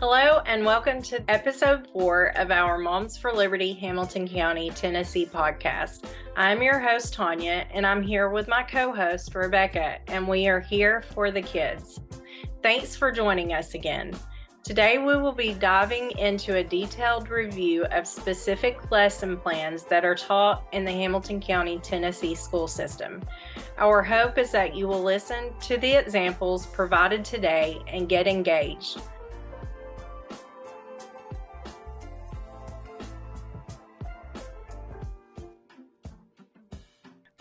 Hello and welcome to episode 4 of our Moms for Liberty Hamilton County, Tennessee podcast. I'm your host, Tanya, and I'm here with my co-host, Rebecca, and we are here for the kids. Thanks for joining us again. Today we will be diving into a detailed review of specific lesson plans that are taught in the Hamilton County, Tennessee school system. Our hope is that you will listen to the examples provided today and get engaged.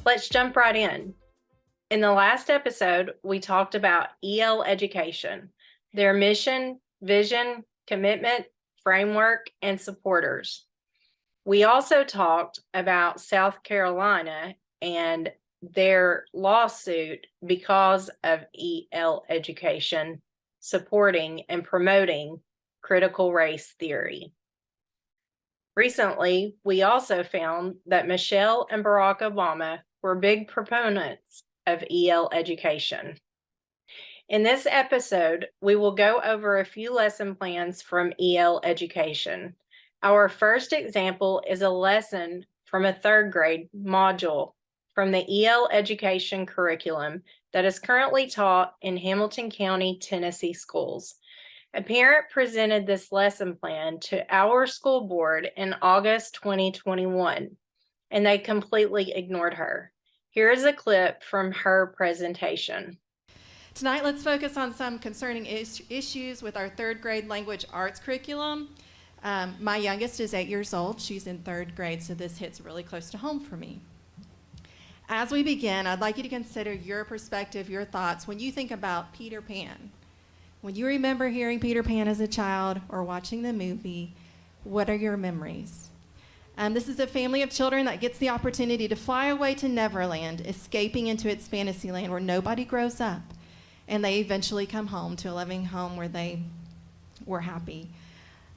Let's jump right in. In the last episode, we talked about EL education, their mission, vision, commitment, framework, and supporters. We also talked about South Carolina and their lawsuit because of EL education supporting and promoting critical race theory. Recently, we also found that Michelle and Barack Obama were big proponents of EL education. In this episode, we will go over a few lesson plans from EL education. Our first example is a lesson from a third grade module from the EL education curriculum that is currently taught in Hamilton County, Tennessee schools. A parent presented this lesson plan to our school board in August 2021, and they completely ignored her. Here is a clip from her presentation. Tonight, let's focus on some concerning issues with our third grade language arts curriculum. My youngest is 8 years old. She's in third grade, so this hits really close to home for me. As we begin, I'd like you to consider your perspective, your thoughts when you think about Peter Pan. When you remember hearing Peter Pan as a child or watching the movie, what are your memories? This is a family of children that gets the opportunity to fly away to Neverland, escaping into its fantasy land where nobody grows up, and they eventually come home to a loving home where they were happy.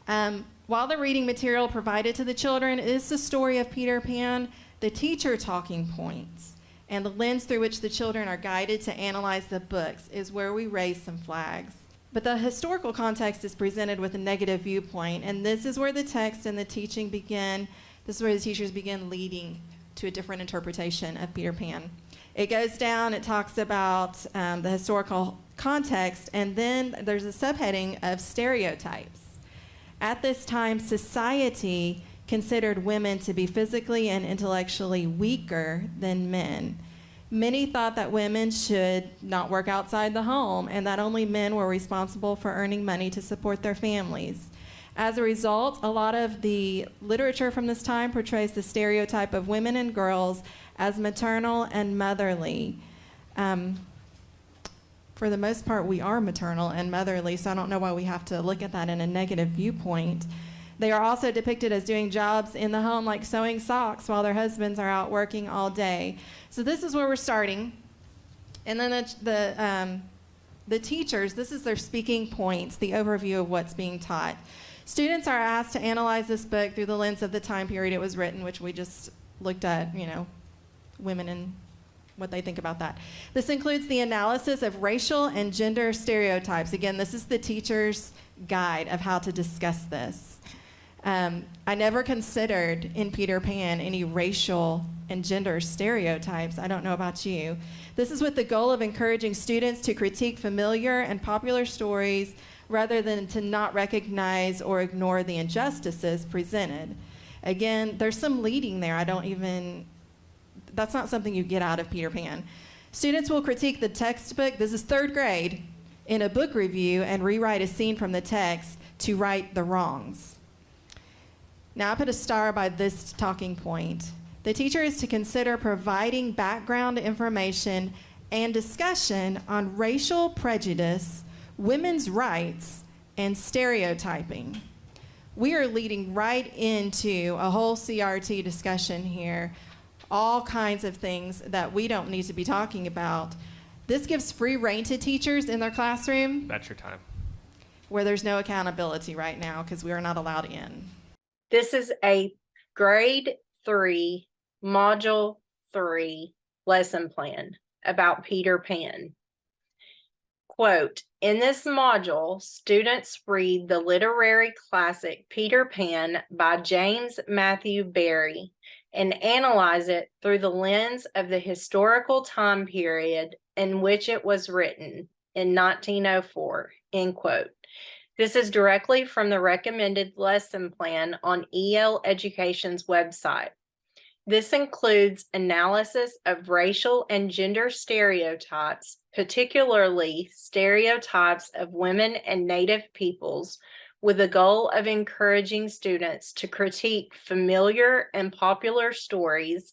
While the reading material provided to the children is the story of Peter Pan, the teacher talking points and the lens through which the children are guided to analyze the books is where we raise some flags. But the historical context is presented with a negative viewpoint, and this is where the text and the teaching begin. This is where the teachers begin leading to a different interpretation of Peter Pan. It goes down, it talks about the historical context, and then there's a subheading of stereotypes. At this time, society considered women to be physically and intellectually weaker than men. Many thought that women should not work outside the home and that only men were responsible for earning money to support their families. As a result, a lot of the literature from this time portrays the stereotype of women and girls as maternal and motherly. For the most part, we are maternal and motherly, so I don't know why we have to look at that in a negative viewpoint. They are also depicted as doing jobs in the home like sewing socks while their husbands are out working all day. So this is where we're starting. And then the teachers, this is their speaking points, the overview of what's being taught. Students are asked to analyze this book through the lens of the time period it was written, which we just looked at, women and what they think about that. This includes the analysis of racial and gender stereotypes. Again, this is the teacher's guide of how to discuss this. I never considered in Peter Pan any racial and gender stereotypes. I don't know about you. This is with the goal of encouraging students to critique familiar and popular stories rather than to not recognize or ignore the injustices presented. Again, there's some leading there. That's not something you get out of Peter Pan. Students will critique the textbook, this is third grade, in a book review and rewrite a scene from the text to right the wrongs. Now I put a star by this talking point. The teacher is to consider providing background information and discussion on racial prejudice, women's rights, and stereotyping. We are leading right into a whole CRT discussion here, all kinds of things that we don't need to be talking about. This gives free rein to teachers in their classroom. That's your time. Where there's no accountability right now because we are not allowed in. This is a grade 3, module 3 lesson plan about Peter Pan. Quote, in this module, students read the literary classic Peter Pan by James Matthew Barrie and analyze it through the lens of the historical time period in which it was written in 1904, end quote. This is directly from the recommended lesson plan on EL Education's website. This includes analysis of racial and gender stereotypes, particularly stereotypes of women and Native peoples, with the goal of encouraging students to critique familiar and popular stories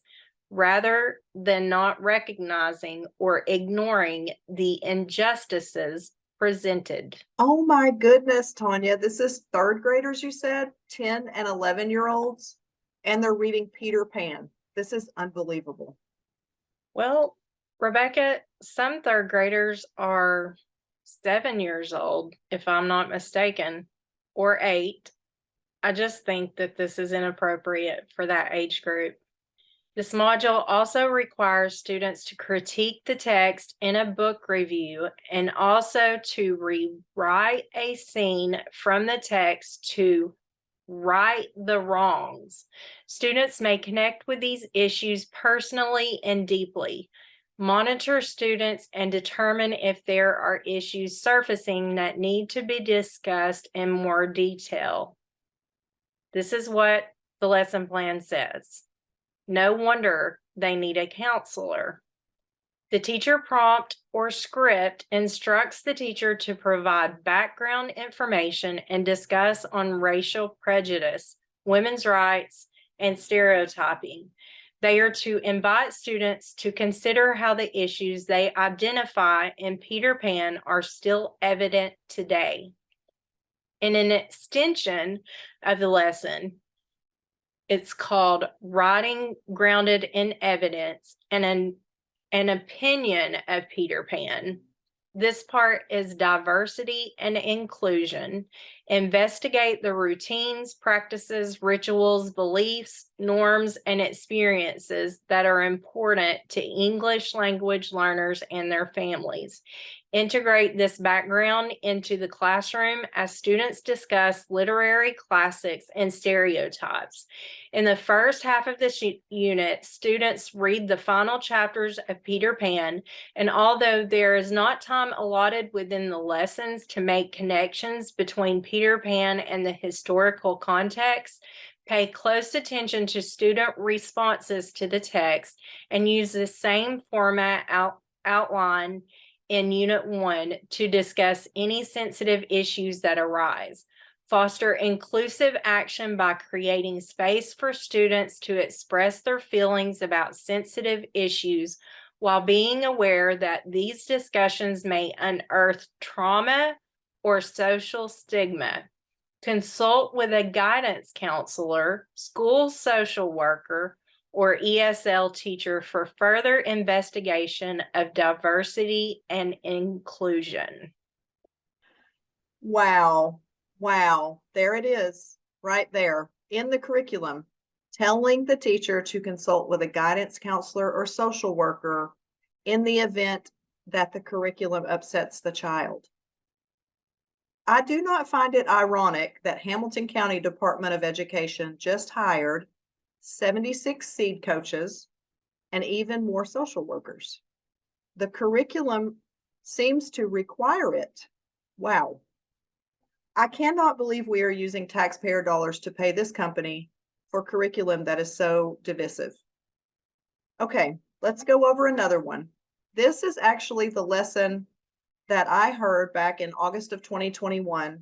rather than not recognizing or ignoring the injustices presented. Oh my goodness, Tanya, this is third graders, you said, 10 and 11-year-olds, and they're reading Peter Pan. This is unbelievable. Well, Rebecca, some third graders are 7 years old, if I'm not mistaken, or 8. I just think that this is inappropriate for that age group. This module also requires students to critique the text in a book review and also to rewrite a scene from the text to right the wrongs. Students may connect with these issues personally and deeply. Monitor students and determine if there are issues surfacing that need to be discussed in more detail. This is what the lesson plan says. No wonder they need a counselor. The teacher prompt or script instructs the teacher to provide background information and discuss on racial prejudice, women's rights, and stereotyping. They are to invite students to consider how the issues they identify in Peter Pan are still evident today. In an extension of the lesson, it's called Writing Grounded in Evidence and an Opinion of Peter Pan. This part is diversity and inclusion. Investigate the routines, practices, rituals, beliefs, norms, and experiences that are important to English language learners and their families. Integrate this background into the classroom as students discuss literary classics and stereotypes. In the first half of this unit, students read the final chapters of Peter Pan, and although there is not time allotted within the lessons to make connections between Peter Pan and the historical context, pay close attention to student responses to the text and use the same format outline in Unit 1 to discuss any sensitive issues that arise. Foster inclusive action by creating space for students to express their feelings about sensitive issues while being aware that these discussions may unearth trauma or social stigma. Consult with a guidance counselor, school social worker, or ESL teacher for further investigation of diversity and inclusion. Wow. Wow. There it is, right there in the curriculum, telling the teacher to consult with a guidance counselor or social worker in the event that the curriculum upsets the child. I do not find it ironic that Hamilton County Department of Education just hired 76 seed coaches and even more social workers. The curriculum seems to require it. Wow. I cannot believe we are using taxpayer dollars to pay this company for curriculum that is so divisive. Okay, let's go over another one. This is actually the lesson that I heard back in August of 2021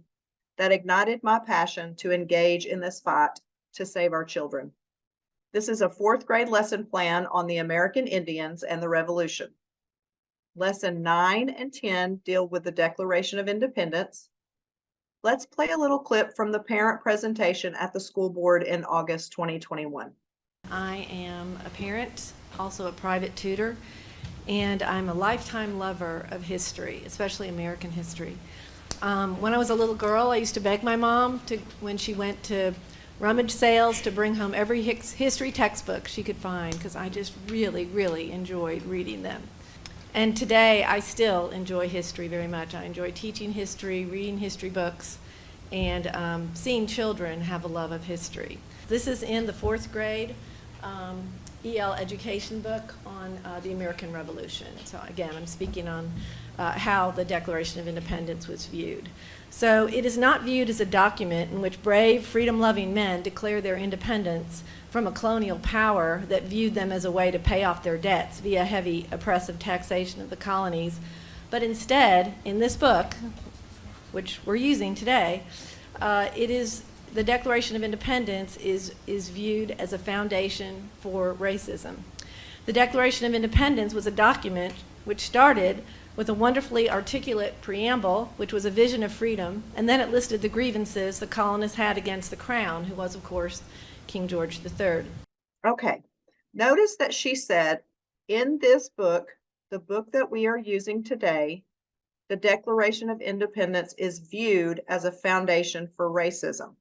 that ignited my passion to engage in this fight to save our children. This is a 4th grade lesson plan on the American Indians and the Revolution. Lesson 9 and 10 deal with the Declaration of Independence. Let's play a little clip from the parent presentation at the school board in August 2021. I am a parent, also a private tutor, and I'm a lifetime lover of history, especially American history. When I was a little girl, I used to beg my mom when she went to rummage sales to bring home every history textbook she could find because I just really, really enjoyed reading them. And today, I still enjoy history very much. I enjoy teaching history, reading history books, and seeing children have a love of history. This is in the 4th grade EL education book on the American Revolution. So again, I'm speaking on how the Declaration of Independence was viewed. So it is not viewed as a document in which brave, freedom-loving men declare their independence from a colonial power that viewed them as a way to pay off their debts via heavy oppressive taxation of the colonies. But instead, in this book, which we're using today, the Declaration of Independence is viewed as a foundation for racism. The Declaration of Independence was a document which started with a wonderfully articulate preamble, which was a vision of freedom, and then it listed the grievances the colonists had against the crown, who was, of course, King George III. Okay, notice that she said, in this book, the book that we are using today, the Declaration of Independence is viewed as a foundation for racism.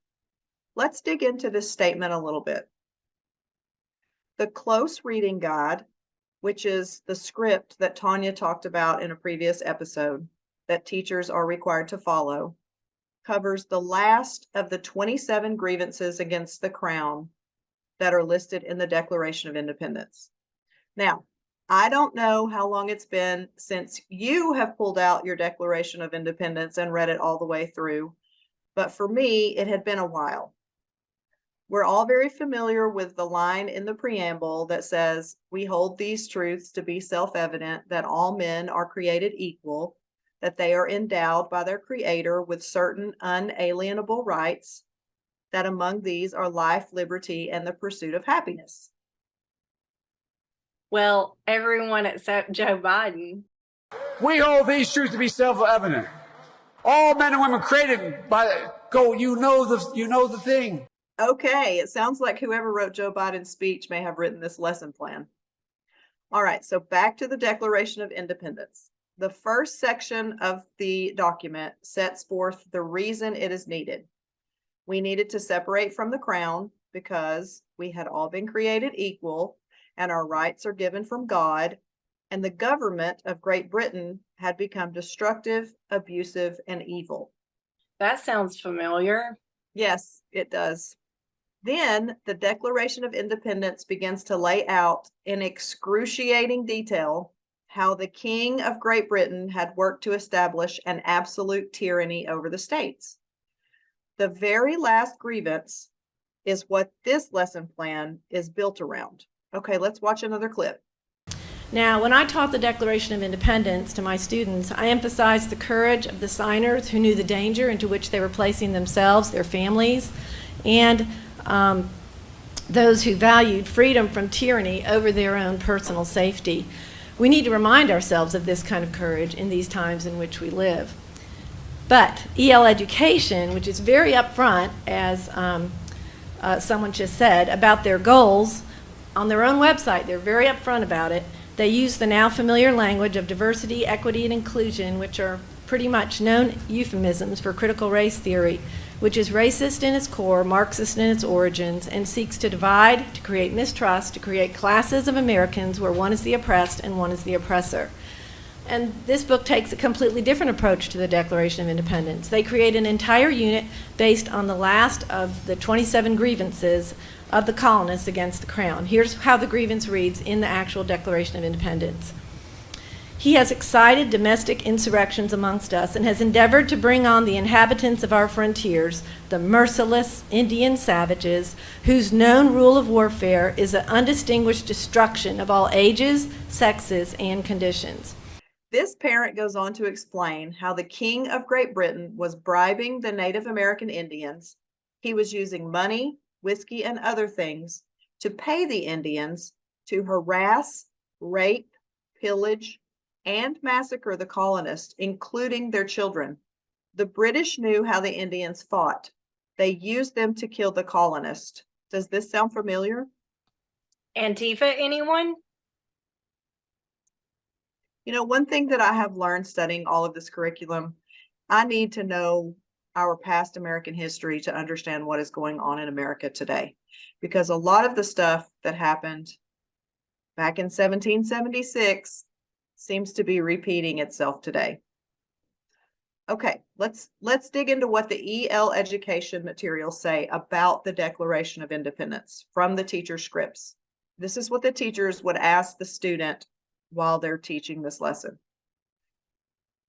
Let's dig into this statement a little bit. The close reading guide, which is the script that Tanya talked about in a previous episode that teachers are required to follow, covers the last of the 27 grievances against the crown that are listed in the Declaration of Independence. Now, I don't know how long it's been since you have pulled out your Declaration of Independence and read it all the way through, but for me, it had been a while. We're all very familiar with the line in the preamble that says, "We hold these truths to be self-evident, that all men are created equal, that they are endowed by their Creator with certain unalienable rights, that among these are life, liberty, and the pursuit of happiness." Well, everyone except Joe Biden. We hold these truths to be self-evident. All men and women created by you know the thing. Okay, it sounds like whoever wrote Joe Biden's speech may have written this lesson plan. All right, so back to the Declaration of Independence. The first section of the document sets forth the reason it is needed. We needed to separate from the crown because we had all been created equal and our rights are given from God, and the government of Great Britain had become destructive, abusive, and evil. That sounds familiar. Yes, it does. Then the Declaration of Independence begins to lay out in excruciating detail how the King of Great Britain had worked to establish an absolute tyranny over the states. The very last grievance is what this lesson plan is built around. Okay, let's watch another clip. Now, when I taught the Declaration of Independence to my students, I emphasized the courage of the signers who knew the danger into which they were placing themselves, their families, and those who valued freedom from tyranny over their own personal safety. We need to remind ourselves of this kind of courage in these times in which we live. But EL education, which is very upfront, as someone just said, about their goals, on their own website, they're very upfront about it. They use the now familiar language of diversity, equity, and inclusion, which are pretty much known euphemisms for critical race theory, which is racist in its core, Marxist in its origins, and seeks to divide, to create mistrust, to create classes of Americans where one is the oppressed and one is the oppressor. And this book takes a completely different approach to the Declaration of Independence. They create an entire unit based on the last of the 27 grievances of the colonists against the crown. Here's how the grievance reads in the actual Declaration of Independence. He has excited domestic insurrections amongst us and has endeavored to bring on the inhabitants of our frontiers, the merciless Indian savages, whose known rule of warfare is the undistinguished destruction of all ages, sexes, and conditions. This parent goes on to explain how the King of Great Britain was bribing the Native American Indians. He was using money, whiskey, and other things to pay the Indians to harass, rape, pillage, and massacre the colonists, including their children. The British knew how the Indians fought. They used them to kill the colonists. Does this sound familiar? Antifa, anyone? You know, one thing that I have learned studying all of this curriculum, I need to know our past American history to understand what is going on in America today. Because a lot of the stuff that happened back in 1776 seems to be repeating itself today. Okay, let's dig into what the EL education materials say about the Declaration of Independence from the teacher scripts. This is what the teachers would ask the student while they're teaching this lesson.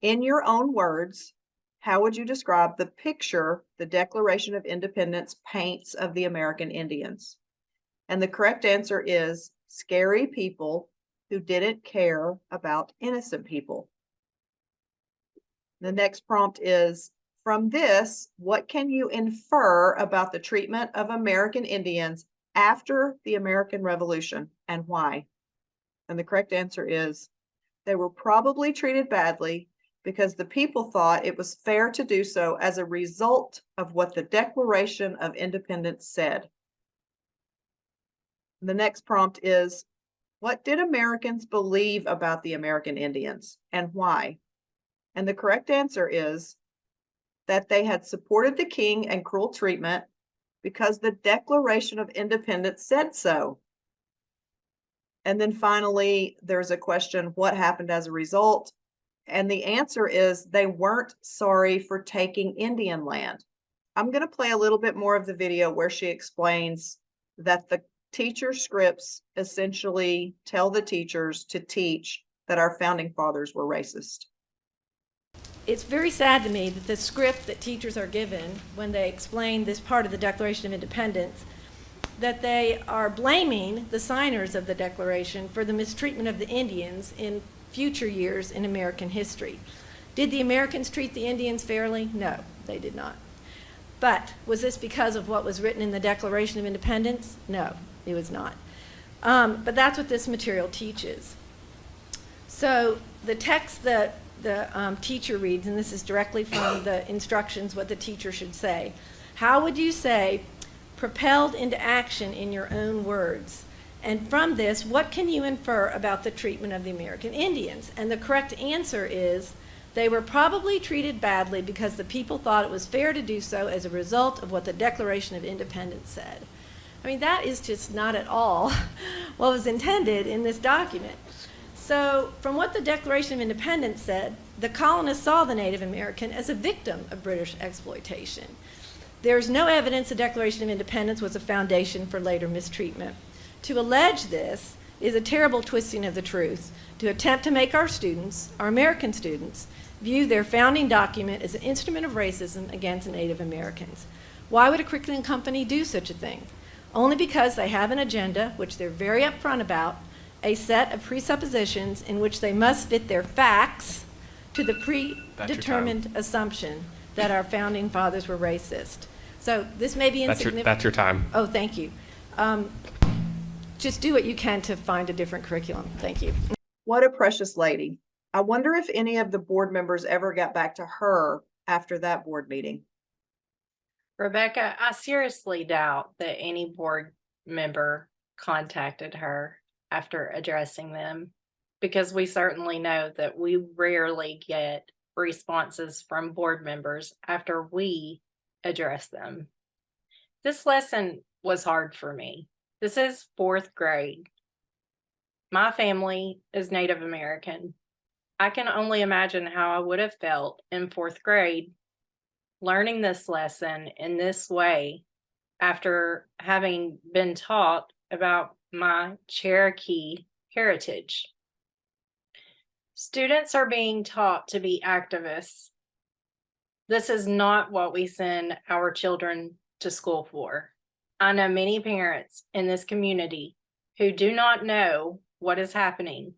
In your own words, how would you describe the picture the Declaration of Independence paints of the American Indians? And the correct answer is scary people who didn't care about innocent people. The next prompt is, from this, what can you infer about the treatment of American Indians after the American Revolution and why? And the correct answer is, they were probably treated badly because the people thought it was fair to do so as a result of what the Declaration of Independence said. The next prompt is, what did Americans believe about the American Indians and why? And the correct answer is that they had supported the king and cruel treatment because the Declaration of Independence said so. And then finally, there's a question, what happened as a result? And the answer is they weren't sorry for taking Indian land. I'm going to play a little bit more of the video where she explains that the teacher scripts essentially tell the teachers to teach that our founding fathers were racist. It's very sad to me that the script that teachers are given when they explain this part of the Declaration of Independence, that they are blaming the signers of the Declaration for the mistreatment of the Indians in future years in American history. Did the Americans treat the Indians fairly? No, they did not. But was this because of what was written in the Declaration of Independence? No, it was not. But that's what this material teaches. So the text that the teacher reads, and this is directly from the instructions, what the teacher should say. How would you say, propelled into action in your own words? And from this, what can you infer about the treatment of the American Indians? And the correct answer is, they were probably treated badly because the people thought it was fair to do so as a result of what the Declaration of Independence said. I mean, that is just not at all what was intended in this document. So from what the Declaration of Independence said, the colonists saw the Native American as a victim of British exploitation. There's no evidence the Declaration of Independence was a foundation for later mistreatment. To allege this is a terrible twisting of the truth, to attempt to make our students, our American students, view their founding document as an instrument of racism against Native Americans. Why would a curriculum company do such a thing? Only because they have an agenda, which they're very upfront about, a set of presuppositions in which they must fit their facts to the predetermined assumption that our founding fathers were racist. So this may be insignificant. That's your time. Oh, thank you. Just do what you can to find a different curriculum. Thank you. What a precious lady. I wonder if any of the board members ever got back to her after that board meeting. Rebecca, I seriously doubt that any board member contacted her after addressing them, because we certainly know that we rarely get responses from board members after we address them. This lesson was hard for me. This is 4th grade. My family is Native American. I can only imagine how I would have felt in 4th grade learning this lesson in this way after having been taught about my Cherokee heritage. Students are being taught to be activists. This is not what we send our children to school for. I know many parents in this community who do not know what is happening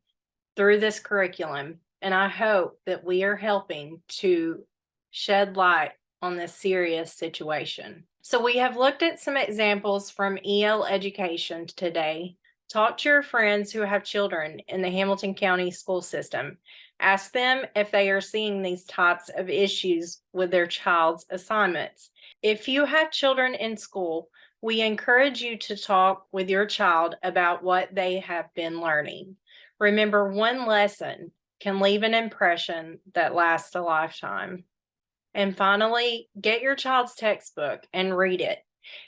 through this curriculum, and I hope that we are helping to shed light on this serious situation. So we have looked at some examples from EL education today. Talk to your friends who have children in the Hamilton County school system. Ask them if they are seeing these types of issues with their child's assignments. If you have children in school, we encourage you to talk with your child about what they have been learning. Remember, one lesson can leave an impression that lasts a lifetime. And finally, get your child's textbook and read it.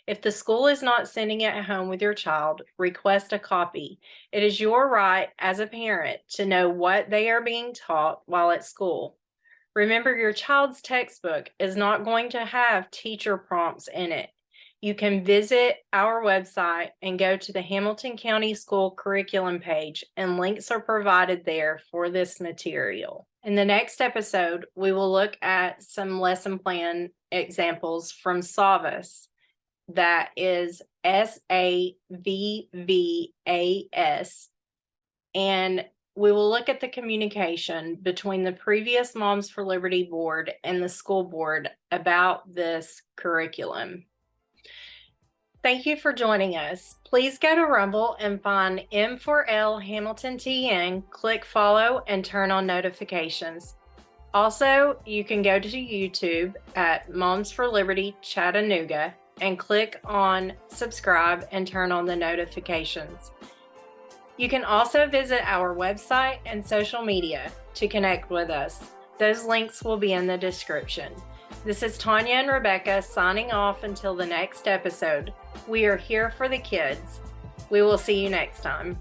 If the school is not sending it home with your child, request a copy. It is your right as a parent to know what they are being taught while at school. Remember, your child's textbook is not going to have teacher prompts in it. You can visit our website and go to the Hamilton County School curriculum page, and links are provided there for this material. In the next episode, we will look at some lesson plan examples from Savas. That is SAVVAS. And we will look at the communication between the previous Moms for Liberty board and the school board about this curriculum. Thank you for joining us. Please go to Rumble and find M4L Hamilton TN, click follow, and turn on notifications. Also, you can go to YouTube at Moms for Liberty Chattanooga and click on subscribe and turn on the notifications. You can also visit our website and social media to connect with us. Those links will be in the description. This is Tanya and Rebecca signing off until the next episode. We are here for the kids. We will see you next time.